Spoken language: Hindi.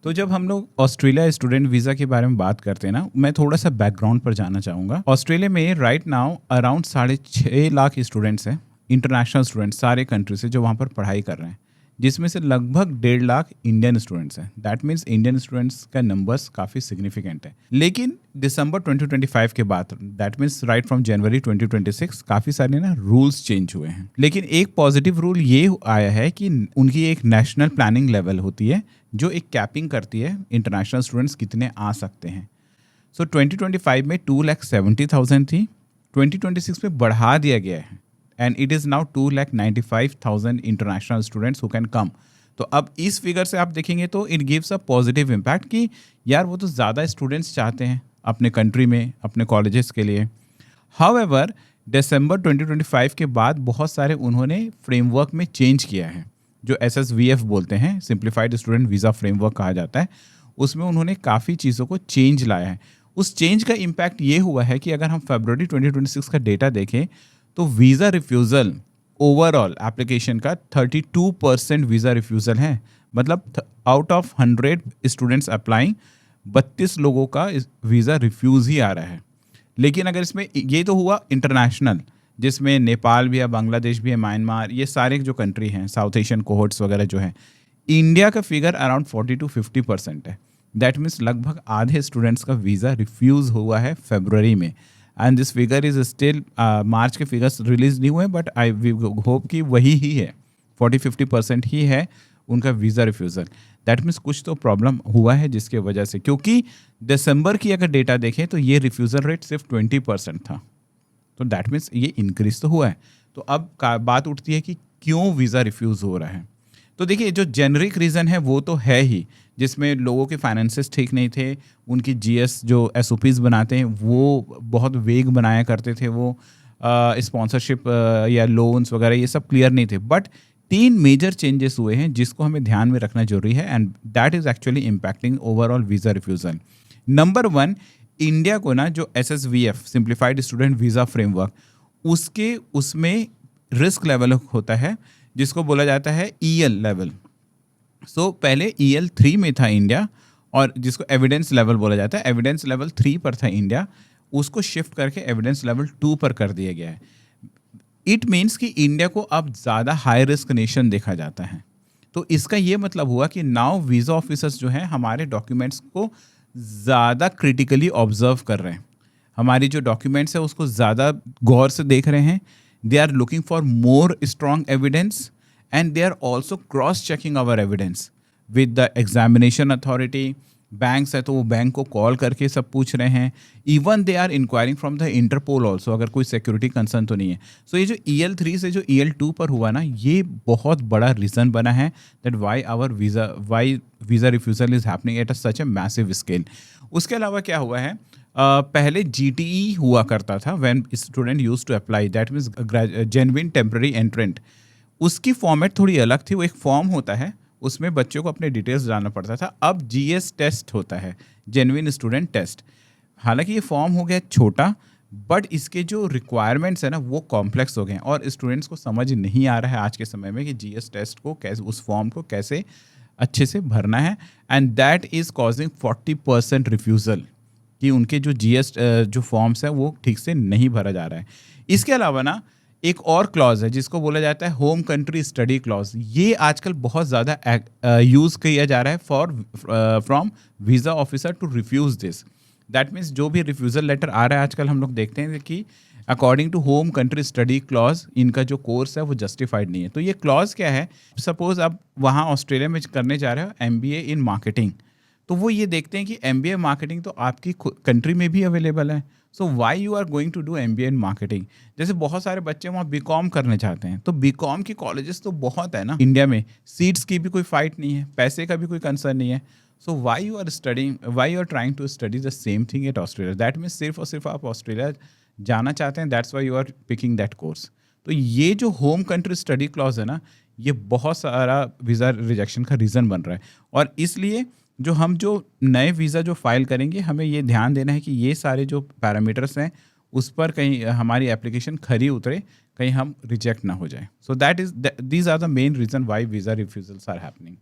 तो जब हम लोग ऑस्ट्रेलिया स्टूडेंट वीज़ा के बारे में बात करते हैं ना, मैं थोड़ा सा बैकग्राउंड पर जाना चाहूँगा। ऑस्ट्रेलिया में right now around 6.5 lakh students हैं, इंटरनेशनल स्टूडेंट्स सारे कंट्री से जो वहाँ पर पढ़ाई कर रहे हैं, जिसमें से लगभग 1.5 लाख इंडियन स्टूडेंट्स हैं। दैट मीन्स इंडियन स्टूडेंट्स का नंबर्स काफ़ी सिग्निफिकेंट है। लेकिन दिसंबर 2025 के बाद, that means right from January 2026, काफ़ी सारे ना रूल्स चेंज हुए हैं। लेकिन एक पॉजिटिव रूल ये आया है कि उनकी एक नेशनल प्लानिंग लेवल होती है जो एक कैपिंग करती है इंटरनेशनल स्टूडेंट्स कितने आ सकते हैं। सो 2025 में 2,70,000 थी, 2026 में बढ़ा दिया गया है and it is now 2,95,000 international students who can come. तो अब इस फिगर से आप देखेंगे तो it gives a positive impact कि यार वो तो ज़्यादा स्टूडेंट्स चाहते हैं अपने कंट्री में, अपने कॉलेजेस के लिए। हाउएवर दिसंबर 2025 के बाद बहुत सारे उन्होंने फ्रेमवर्क में चेंज किया है, जो SSVF बोलते हैं, सिंप्लीफाइड स्टूडेंट वीज़ा फ्रेमवर्क कहा जाता है। उसमें उन्होंने काफ़ी चीज़ों को चेंज लाया है। उस चेंज का इम्पैक्ट ये हुआ है कि अगर हम फरवरी 2026 का डेटा देखें तो वीज़ा रिफ्यूज़ल ओवरऑल एप्लीकेशन का 32% वीज़ा रिफ्यूज़ल है। मतलब आउट ऑफ 100 स्टूडेंट्स अप्लाइंग 32 लोगों का वीज़ा रिफ्यूज़ ही आ रहा है। लेकिन अगर इसमें ये तो हुआ इंटरनेशनल, जिसमें नेपाल भी है, बांग्लादेश भी है, म्यांमार, ये सारे जो कंट्री हैं, साउथ एशियन कोहोर्ट्स वगैरह जो हैं। इंडिया का फिगर अराउंड 40-50% है। दैट मीन्स लगभग आधे स्टूडेंट्स का वीज़ा रिफ्यूज़ हुआ है फरवरी में and this figure is still, मार्च के फिगर्स रिलीज नहीं हुए बट आई वी होप कि वही ही है, 40-50% ही है उनका वीज़ा रिफ्यूज़ल। दैट मीन्स कुछ तो प्रॉब्लम हुआ है जिसके वजह से, क्योंकि दिसंबर की अगर डेटा देखें तो ये रिफ्यूज़ल रेट सिर्फ 20% था। तो दैट मीन्स ये इंक्रीज तो हुआ है। तो अब बात उठती है कि क्यों वीज़ा रिफ्यूज़ हो रहा है। तो देखिए, जो जेनरिक रीज़न है वो तो है ही, जिसमें लोगों के फाइनेंसेस ठीक नहीं थे, उनकी GS जो SOPs बनाते हैं वो बहुत वेग बनाया करते थे, वो स्पॉन्सरशिप या लोन्स वगैरह ये सब क्लियर नहीं थे। बट 3 मेजर चेंजेस हुए हैं जिसको हमें ध्यान में रखना जरूरी है and that is actually impacting overall visa refusal. Number 1, India को ना जो SSVF simplified student visa framework, उसमें रिस्क लेवल होता है जिसको बोला जाता है EL लेवल। सो पहले EL3 में था इंडिया, और जिसको एविडेंस लेवल बोला जाता है, एविडेंस लेवल 3 पर था इंडिया, उसको शिफ्ट करके एविडेंस लेवल 2 पर कर दिया गया है। इट मीन्स कि इंडिया को अब ज़्यादा हाई रिस्क नेशन देखा जाता है। तो इसका ये मतलब हुआ कि नाउ वीज़ा ऑफिसर्स जो हैं हमारे डॉक्यूमेंट्स को ज़्यादा क्रिटिकली ऑब्जर्व कर रहे हैं, हमारी जो डॉक्यूमेंट्स है उसको ज़्यादा गौर से देख रहे हैं। They are looking for more strong evidence and they are also cross checking our evidence with the examination authority. Banks है तो वो बैंक को कॉल करके सब पूछ रहे हैं। Even they are inquiring from the Interpol also, अगर कोई सिक्योरिटी कंसर्न तो नहीं है। सो ये जो EL3 से जो EL2 पर हुआ ना, ये बहुत बड़ा रीज़न बना है that why visa refusal is happening at such a massive scale. उसके अलावा क्या हुआ है, पहले GTE हुआ करता था when student used to apply, that means genuine temporary entrant. उसकी फॉर्मेट थोड़ी अलग थी। वो एक फॉर्म होता है, उसमें बच्चों को अपने डिटेल्स डालना पड़ता था। अब GS टेस्ट होता है, जेन्युइन स्टूडेंट टेस्ट। हालांकि ये फॉर्म हो गया छोटा, बट इसके जो रिक्वायरमेंट्स है ना वो कॉम्प्लेक्स हो गए हैं और स्टूडेंट्स को समझ नहीं आ रहा है आज के समय में कि GS टेस्ट को कैसे, उस फॉर्म को कैसे अच्छे से भरना है, and that is causing 40% refusal, कि उनके जो GS जो फॉर्म्स है वो ठीक से नहीं भरा जा रहा है। इसके अलावा ना एक और क्लॉज है जिसको बोला जाता है होम कंट्री स्टडी क्लॉज। ये आजकल बहुत ज़्यादा यूज़ किया जा रहा है from visa officer to refuse this. That means जो भी रिफ्यूज़ल लेटर आ रहा है आजकल हम लोग देखते हैं कि according to home country study clause इनका जो कोर्स है वो जस्टिफाइड नहीं है। तो ये क्लॉज क्या है, सपोज आप वहाँ ऑस्ट्रेलिया में करने जा रहे हो MBA इन मार्केटिंग, तो वो ये देखते हैं कि MBA मार्केटिंग तो आपकी कंट्री में भी अवेलेबल है। So why you are going to do MBA in marketing. जैसे बहुत सारे बच्चे वहाँ BCom करने चाहते हैं, तो BCom की कॉलेजेस तो बहुत है ना इंडिया में, सीट्स की भी कोई फाइट नहीं है, पैसे का भी कोई कंसर्न नहीं है। So why you are studying, why you are trying to study the same thing at Australia. That means सिर्फ और सिर्फ आप ऑस्ट्रेलिया जाना चाहते हैं, that's why you are picking that course. तो ये जो होम कंट्री स्टडी क्लॉज है ना, ये बहुत सारा वीज़ा रिजेक्शन का रीज़न बन रहा है। और इसलिए जो नए वीज़ा जो फाइल करेंगे, हमें ये ध्यान देना है कि ये सारे जो पैरामीटर्स हैं उस पर कहीं हमारी एप्लीकेशन खरी उतरे, कहीं हम रिजेक्ट ना हो जाए। So that is these are the main reason why visa refusals are happening.